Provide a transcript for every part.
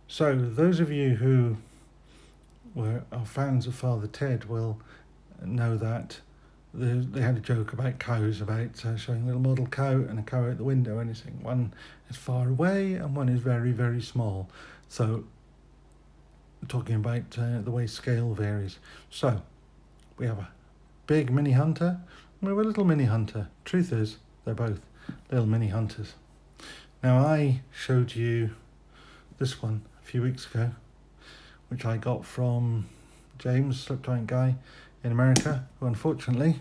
So those of you who are fans of Father Ted will know that they had a joke about cows, about showing a little model cow and a cow out the window, and it's saying one is far away and one is very, very small. So talking about the way scale varies. So we have a big mini hunter and we have a little mini hunter. Truth is, they're both little mini hunters. Now I showed you this one a few weeks ago, which I got from James, slip giant guy in America, who unfortunately,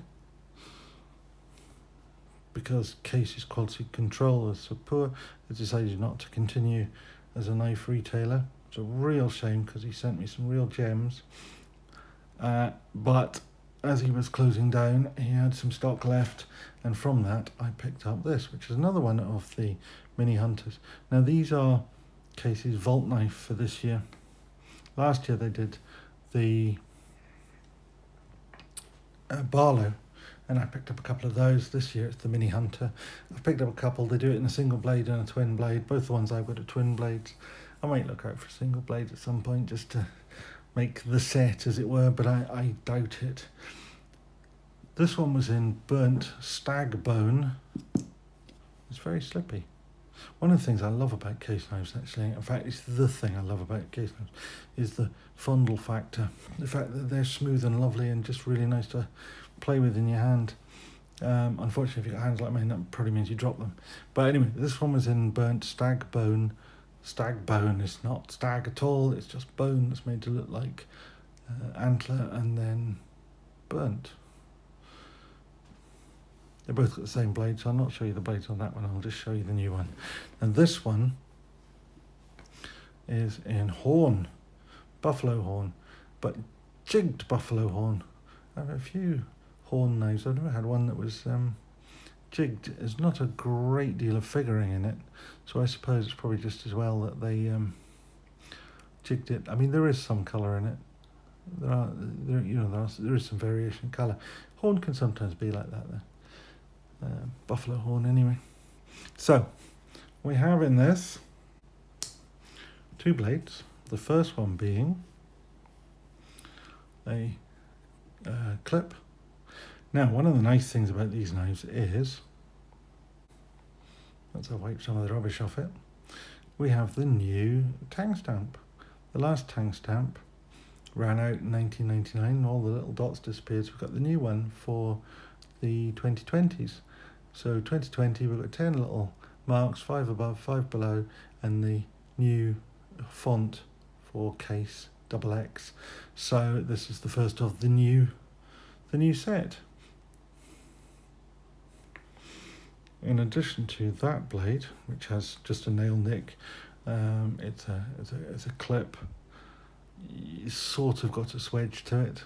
because Casey's quality control was so poor, has decided not to continue as a knife retailer. It's a real shame because he sent me some real gems. But as he was closing down, he had some stock left, and from that I picked up this, which is another one of the mini hunters. Now these are Casey's vault knife for this year. Last year they did the Barlow, and I picked up a couple of those. This year it's the mini hunter. I've picked up a couple. They do it in a single blade and a twin blade. Both the ones I've got are twin blades. I might look out for a single blade at some point just to make the set, as it were, but I doubt it. This one was in burnt stag bone. It's very slippy. One of the things I love about case knives, actually, in fact it's the thing I love about case knives, is the fondle factor. The fact that they're smooth and lovely and just really nice to play with in your hand. Unfortunately, if you've got hands like mine, that probably means you drop them. But anyway, this one was in burnt stag bone. Stag bone is not stag at all, it's just bone that's made to look like antler and then burnt. They both got the same blade, so I'll not show you the blades on that one, I'll just show you the new one. And this one is in horn, buffalo horn, but jigged buffalo horn. I have a few horn knives. I've never had one that was jigged. There's not a great deal of figuring in it, so I suppose it's probably just as well that they jigged it. I mean, there is some colour in it. There is some variation in colour. Horn can sometimes be like that, though. Buffalo horn, anyway. So we have in this two blades. The first one being a clip. Now, one of the nice things about these knives is, let's wipe some of the rubbish off it, we have the new Tang Stamp. The last Tang Stamp ran out in 1999, all the little dots disappeared, so we've got the new one for the 2020s. So 2020, we've got 10 little marks, 5 above, 5 below, and the new font for case, XX. So this is the first of the new set. In addition to that blade, which has just a nail nick, it's a clip. You sort of got a swedge to it,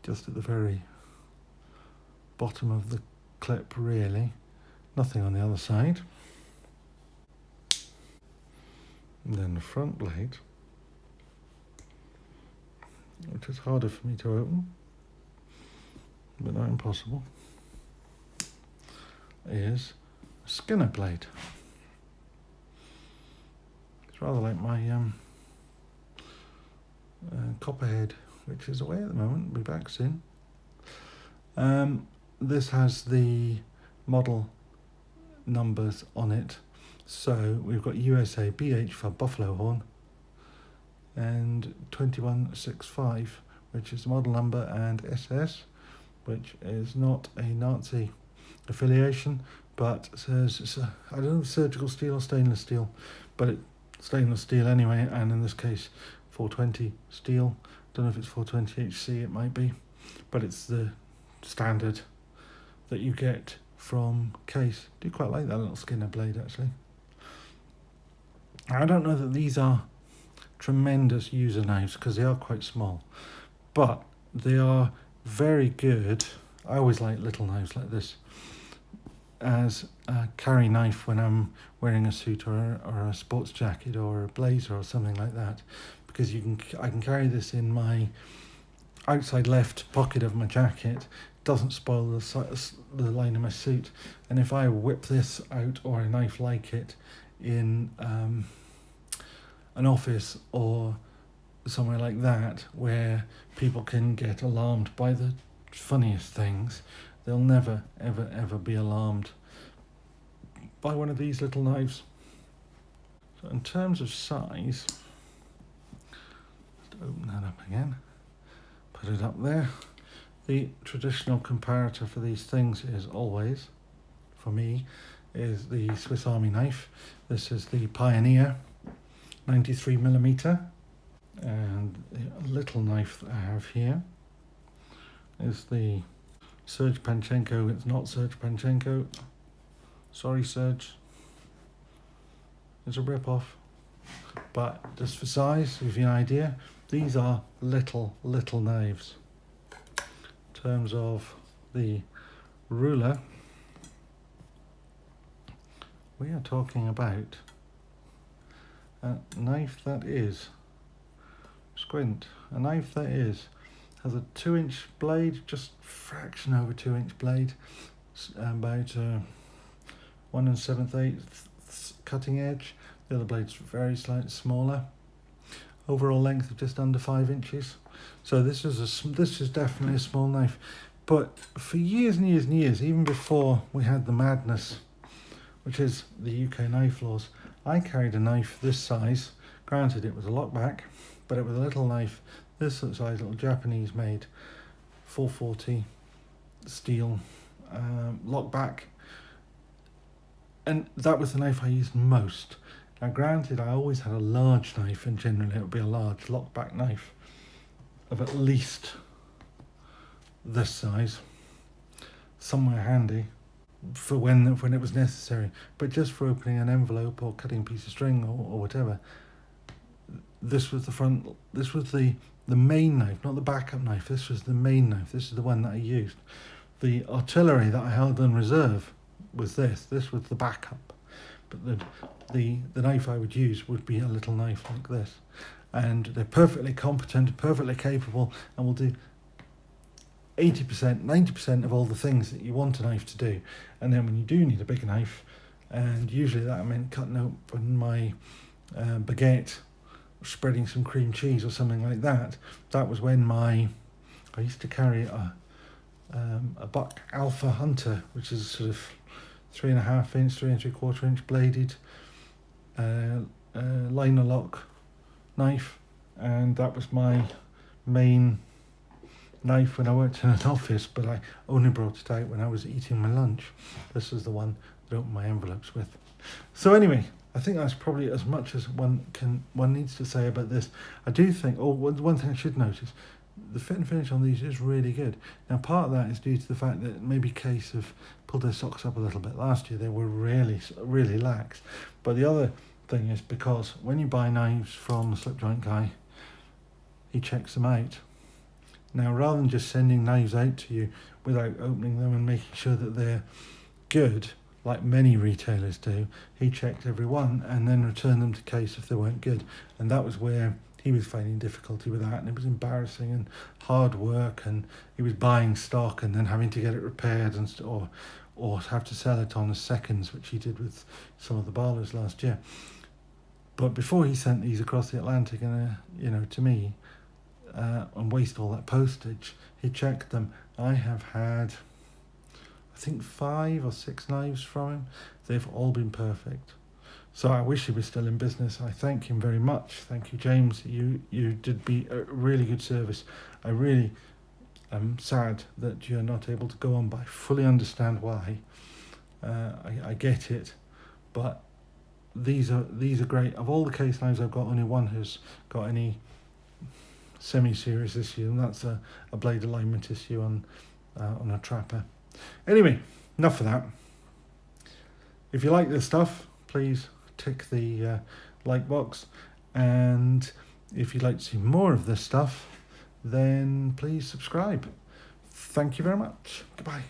just at the very bottom of the clip, really. Nothing on the other side. And then the front blade, which is harder for me to open, but not impossible, is a Skinner blade. It's rather like my Copperhead, which is away at the moment, will be back soon. This has the model numbers on it. So we've got USA BH for buffalo horn and 2165, which is the model number, and SS, which is not a Nazi affiliation, but says it's I don't know if surgical steel or stainless steel, but it's stainless steel anyway, and in this case 420 steel. Don't know if it's 420 HC, it might be, but it's the standard that you get from Case. I do quite like that little Skinner blade, actually. I don't know that these are tremendous user knives because they are quite small, but they are very good. I always like little knives like this as a carry knife when I'm wearing a suit or a sports jacket or a blazer or something like that, because I can carry this in my outside left pocket of my jacket. Doesn't spoil the line of my suit, and if I whip this out or a knife like it in an office or somewhere like that where people can get alarmed by the funniest things. They'll never, ever, ever be alarmed by one of these little knives. So in terms of size, let's open that up again, put it up there. The traditional comparator for these things is always, for me, is the Swiss Army knife. This is the Pioneer 93mm, and the little knife that I have here is the Serge Panchenko. It's not Serge Panchenko. Sorry, Serge. It's a rip-off. But just for size, to give you an idea, these are little knives. In terms of the ruler, we are talking about a knife that is, squint, a knife that has a 2-inch blade, just fraction over 2-inch blade, about 1 7/8 cutting edge. The other blade's very slightly smaller. Overall length of just under 5 inches. So this is definitely a small knife. But for years and years and years, even before we had the madness, which is the UK knife laws, I carried a knife this size. Granted, it was a lockback, but it was a little knife this size, little Japanese made 440 steel lockback, and that was the knife I used most. Now granted, I always had a large knife, and generally it would be a large lockback knife of at least this size, somewhere handy for when it was necessary. But just for opening an envelope or cutting a piece of string or whatever, this was the main knife, not the backup knife. This was the main knife. This is the one that I used. The artillery that I held in reserve was this. This was the backup. But the knife I would use would be a little knife like this. And they're perfectly competent, perfectly capable, and will do 80%, 90% of all the things that you want a knife to do. And then when you do need a big knife, and usually that meant cutting open my baguette, spreading some cream cheese or something like that, that was when I used to carry a Buck Alpha Hunter, which is sort of 3.5 inch, 3 3/4 inch bladed liner lock knife, and that was my main knife when I worked in an office, but I only brought it out when I was eating my lunch. This is the one that I opened my envelopes with. So anyway, I think that's probably as much as one needs to say about this. I do think, one thing I should notice, the fit and finish on these is really good. Now part of that is due to the fact that maybe Case have pulled their socks up a little bit. Last year they were really lax. But the other thing is because when you buy knives from the slip joint guy, he checks them out. Now rather than just sending knives out to you without opening them and making sure that they're good, like many retailers do, he checked every one and then returned them to Case if they weren't good. And that was where he was finding difficulty with that, and it was embarrassing and hard work, and he was buying stock and then having to get it repaired or have to sell it on as seconds, which he did with some of the Barlows last year. But before he sent these across the Atlantic and to me and waste all that postage, he checked them. I have had, I think, 5 or 6 knives from him. They've all been perfect. So I wish he was still in business. I thank him very much. Thank you, James. You did me a really good service. I really am sad that you're not able to go on, but I fully understand why. I get it, but these are great. Of all the Case knives I've got, only one has got any semi-serious issue, and that's a blade alignment issue on a trapper. Anyway, enough of that. If you like this stuff, please tick the like box, and if you'd like to see more of this stuff, then please subscribe. Thank you very much. Goodbye.